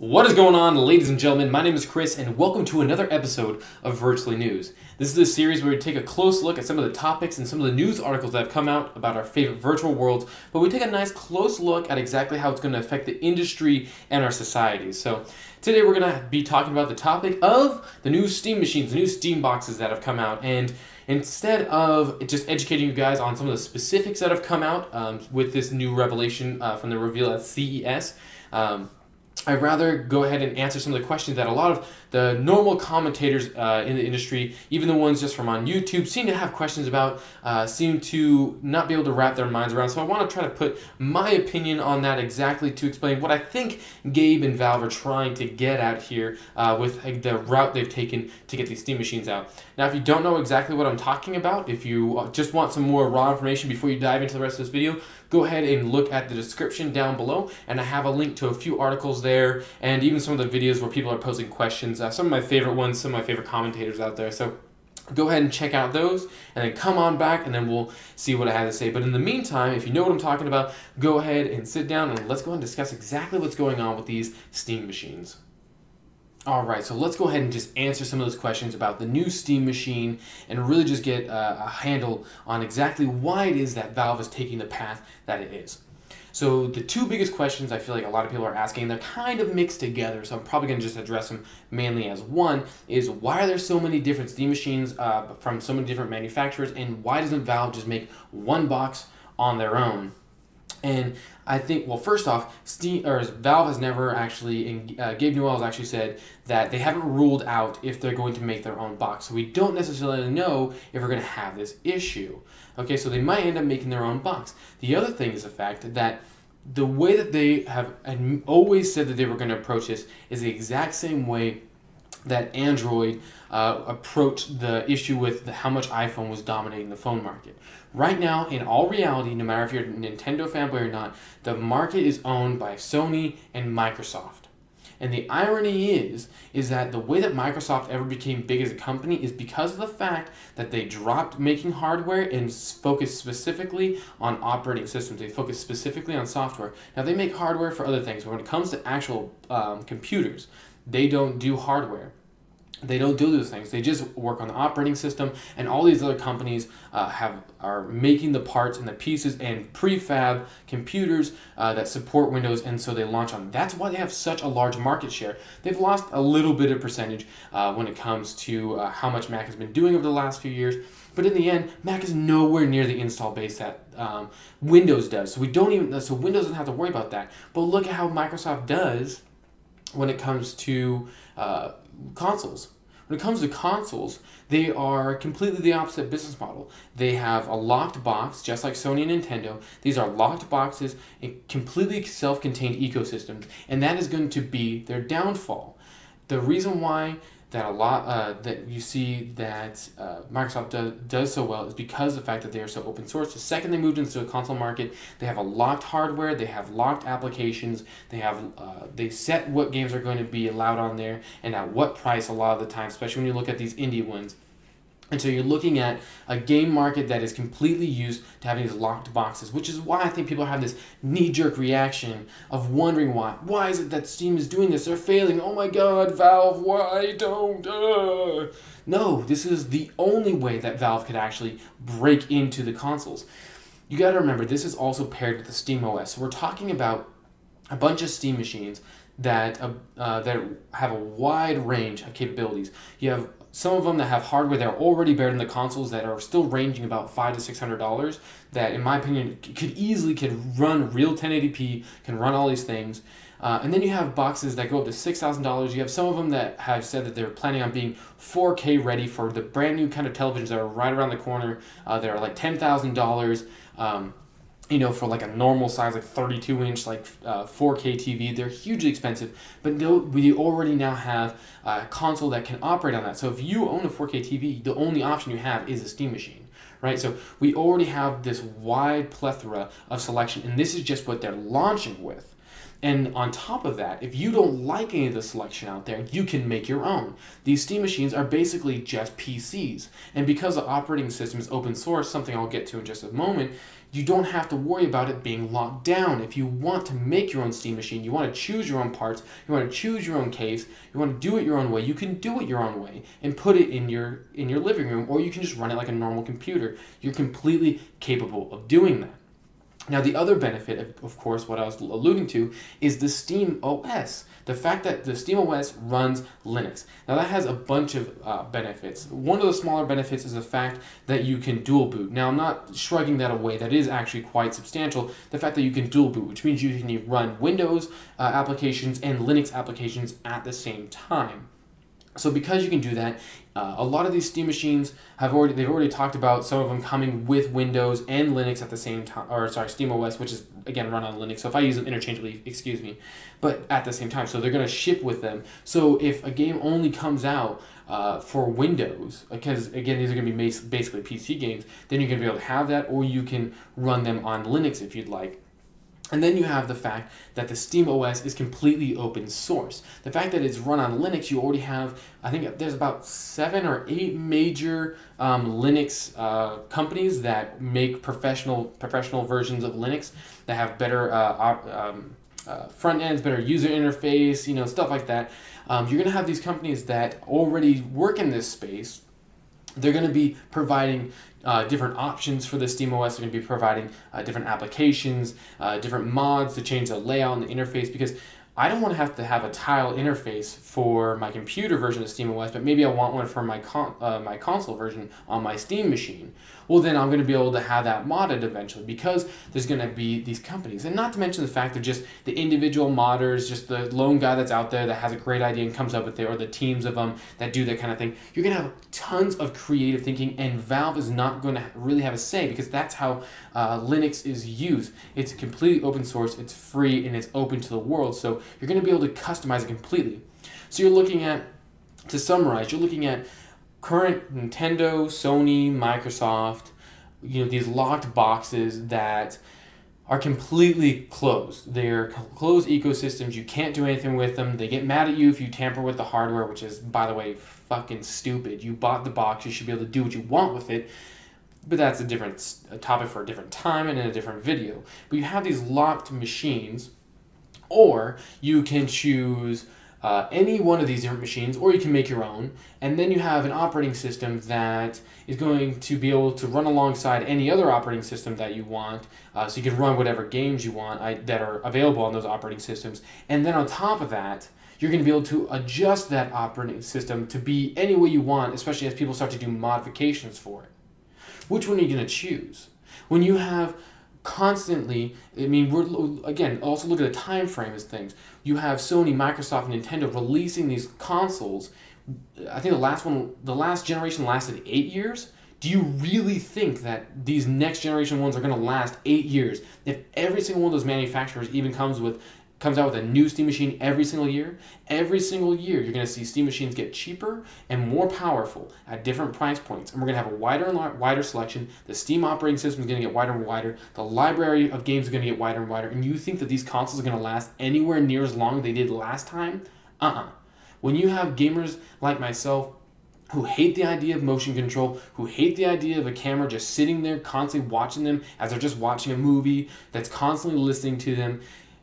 What is going on, ladies and gentlemen? My name is Chris, and welcome to another episode of Virtually News. This is a series where we take a close look at some of the topics and some of the news articles that have come out about our favorite virtual worlds, but we take a nice close look at exactly how it's going to affect the industry and our society. So today we're going to be talking about the topic of the new Steam machines, the new Steam boxes that have come out, and instead of just educating you guys on some of the specifics that have come out with this new revelation from the reveal at CES, I'd rather go ahead and answer some of the questions that a lot of the normal commentators in the industry, even the ones just from on YouTube, seem to have questions about, seem to not be able to wrap their minds around. So I want to try to put my opinion on that exactly to explain what I think Gabe and Valve are trying to get at here with the route they've taken to get these Steam machines out. Now, if you don't know exactly what I'm talking about, if you just want some more raw information before you dive into the rest of this video, go ahead and look at the description down below, and I have a link to a few articles there, and even some of the videos where people are posing questions, some of my favorite ones, some of my favorite commentators out there. So go ahead and check out those, and then come on back, and then we'll see what I have to say. But in the meantime, if you know what I'm talking about, go ahead and sit down, and let's go and discuss exactly what's going on with these Steam machines. Alright, so let's go ahead and just answer some of those questions about the new Steam machine and really just get a handle on exactly why it is that Valve is taking the path that it is. So the two biggest questions I feel like a lot of people are asking, they're kind of mixed together, so I'm probably going to just address them mainly as one, is why are there so many different Steam machines from so many different manufacturers, and why doesn't Valve just make one box on their own? And I think, well, first off, Valve has never actually, and Gabe Newell has actually said that they haven't ruled out if they're going to make their own box. So we don't necessarily know if we're going to have this issue. Okay, so they might end up making their own box. The other thing is the fact that the way that they have always said that they were going to approach this is the exact same way that Android approached the issue with how much iPhone was dominating the phone market. Right now, in all reality, no matter if you're a Nintendo fanboy or not, the market is owned by Sony and Microsoft. And the irony is that the way that Microsoft ever became big as a company is because of the fact that they dropped making hardware and focused specifically on operating systems. They focused specifically on software. Now, they make hardware for other things, but when it comes to actual computers, they don't do hardware. They don't do those things. They just work on the operating system, and all these other companies are making the parts and the pieces and prefab computers that support Windows, and so they launch on. That's why they have such a large market share. They've lost a little bit of percentage when it comes to how much Mac has been doing over the last few years, but in the end, Mac is nowhere near the install base that Windows does. So Windows doesn't have to worry about that. But look at how Microsoft does when it comes to consoles. When it comes to consoles, they are completely the opposite business model. They have a locked box, just like Sony and Nintendo. These are locked boxes in completely self-contained ecosystems, and that is going to be their downfall. The reason why that that you see that Microsoft does so well is because of the fact that they are so open source. The second they moved into the console market, they have a locked hardware, they have locked applications, they set what games are going to be allowed on there and at what price a lot of the time, especially when you look at these indie ones. And so you're looking at a game market that is completely used to having these locked boxes, which is why I think people have this knee-jerk reaction of wondering why. Why is it that Steam is doing this? They're failing. Oh my God, Valve, why don't... No, this is the only way that Valve could actually break into the consoles. You got to remember, this is also paired with the SteamOS. So we're talking about a bunch of Steam machines that have a wide range of capabilities. You have some of them that have hardware that are already buried in the consoles that are still ranging about $500 to $600 that, in my opinion, could run real 1080p, can run all these things. And then you have boxes that go up to $6,000. You have some of them that have said that they're planning on being 4K ready for the brand new kind of televisions that are right around the corner. That are like $10,000. You know, for like a normal size, like 32-inch, like 4K TV, they're hugely expensive. But we already now have a console that can operate on that. So if you own a 4K TV, the only option you have is a Steam machine, right? So we already have this wide plethora of selection, and this is just what they're launching with. And on top of that, if you don't like any of the selection out there, you can make your own. These Steam machines are basically just PCs. And because the operating system is open source, something I'll get to in just a moment, you don't have to worry about it being locked down. If you want to make your own Steam machine, you want to choose your own parts, you want to choose your own case, you want to do it your own way, you can do it your own way and put it in your living room, or you can just run it like a normal computer. You're completely capable of doing that. Now, the other benefit, of course, what I was alluding to, is the SteamOS. The fact that the SteamOS runs Linux. Now, that has a bunch of benefits. One of the smaller benefits is the fact that you can dual boot. Now, I'm not shrugging that away. That is actually quite substantial. The fact that you can dual boot, which means you can run Windows applications and Linux applications at the same time. So because you can do that, a lot of these Steam machines they've already talked about some of them coming with Windows and Linux at the same time, SteamOS, which is again run on Linux. So if I use them interchangeably, excuse me, but at the same time, so they're going to ship with them. So if a game only comes out for Windows, because again these are going to be basically PC games, then you're going to be able to have that, or you can run them on Linux if you'd like. And then you have the fact that the SteamOS is completely open source. The fact that it's run on Linux, you already have, I think there's about 7 or 8 major Linux companies that make professional versions of Linux that have better front ends, better user interface, stuff like that. You're going to have these companies that already work in this space. They're going to be providing different options for the SteamOS. They're going to be providing different applications, different mods to change the layout and the interface, because I don't want to have a tile interface for my computer version of SteamOS, but maybe I want one for my console version on my Steam machine. Well, then I'm going to be able to have that modded eventually, because there's going to be these companies. And not to mention the fact that just the individual modders, just the lone guy that's out there that has a great idea and comes up with it, or the teams of them that do that kind of thing. You're going to have tons of creative thinking, and Valve is not going to really have a say, because that's how Linux is used. It's completely open source, it's free, and it's open to the world. So you're going to be able to customize it completely. So you're looking at, to summarize, you're looking at current Nintendo, Sony, Microsoft, these locked boxes that are completely closed. They're closed ecosystems. You can't do anything with them. They get mad at you if you tamper with the hardware, which is, by the way, fucking stupid. You bought the box. You should be able to do what you want with it. But that's a topic for a different time and in a different video. But you have these locked machines, or you can choose any one of these different machines, or you can make your own, and then you have an operating system that is going to be able to run alongside any other operating system that you want, so you can run whatever games you want that are available on those operating systems. And then on top of that, you're going to be able to adjust that operating system to be any way you want, especially as people start to do modifications for it. Which one are you going to choose? When you have constantly, we're also look at the time frame as things. You have Sony, Microsoft, and Nintendo releasing these consoles. I think the last generation lasted 8 years. Do you really think that these next generation ones are going to last 8 years? If every single one of those manufacturers even comes out with a new Steam machine every single year you're going to see Steam machines get cheaper and more powerful at different price points. And we're going to have a wider and wider selection. The Steam operating system is going to get wider and wider. The library of games is going to get wider and wider. And you think that these consoles are going to last anywhere near as long as they did last time? When you have gamers like myself who hate the idea of motion control, who hate the idea of a camera just sitting there constantly watching them as they're just watching a movie, that's constantly listening to them,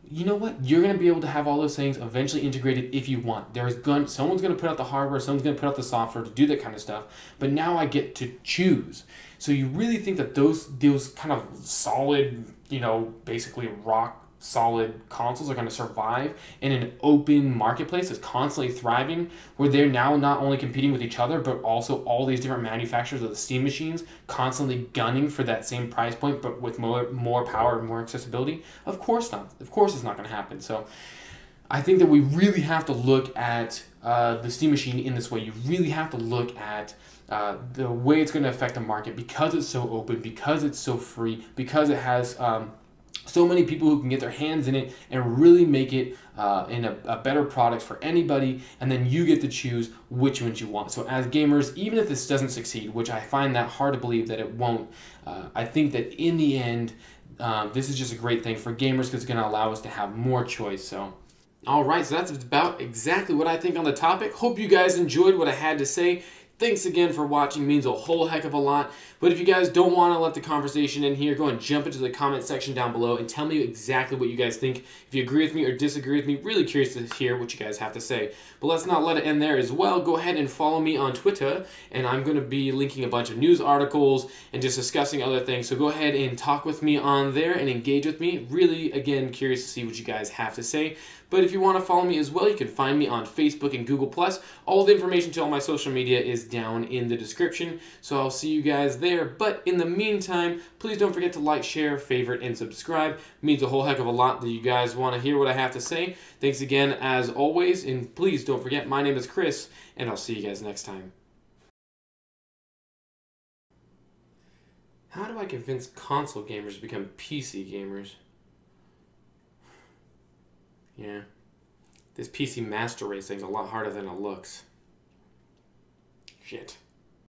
you know what? You're going to be able to have all those things eventually integrated if you want. Someone's going to put out the hardware, someone's going to put out the software to do that kind of stuff, but now I get to choose. So you really think that those kind of solid, basically rock solid consoles are going to survive in an open marketplace that's constantly thriving, where they're now not only competing with each other, but also all these different manufacturers of the Steam machines constantly gunning for that same price point, but with more power and more accessibility? Of course not. Of course it's not going to happen. So I think that we really have to look at the Steam machine in this way. You really have to look at the way it's going to affect the market, because it's so open, because it's so free, because it has so many people who can get their hands in it and really make it in a better product for anybody, and then you get to choose which ones you want. So as gamers, even if this doesn't succeed, which I find that hard to believe that it won't, I think that in the end, this is just a great thing for gamers because it's going to allow us to have more choice. So, all right, so that's about exactly what I think on the topic. Hope you guys enjoyed what I had to say. Thanks again for watching. It means a whole heck of a lot. But if you guys don't want to let the conversation in here, go and jump into the comment section down below and tell me exactly what you guys think. If you agree with me or disagree with me, really curious to hear what you guys have to say. But let's not let it end there as well. Go ahead and follow me on Twitter, and I'm going to be linking a bunch of news articles and just discussing other things. So go ahead and talk with me on there and engage with me. Really, again, curious to see what you guys have to say. But if you want to follow me as well, you can find me on Facebook and Google+. All the information to all my social media is down in the description, so I'll see you guys there. But in the meantime, please don't forget to like, share, favorite, and subscribe. It means a whole heck of a lot that you guys want to hear what I have to say. Thanks again, as always, and please don't forget, my name is Chris, and I'll see you guys next time. How do I convince console gamers to become PC gamers? Yeah, this PC Master Race thing's a lot harder than it looks. Shit.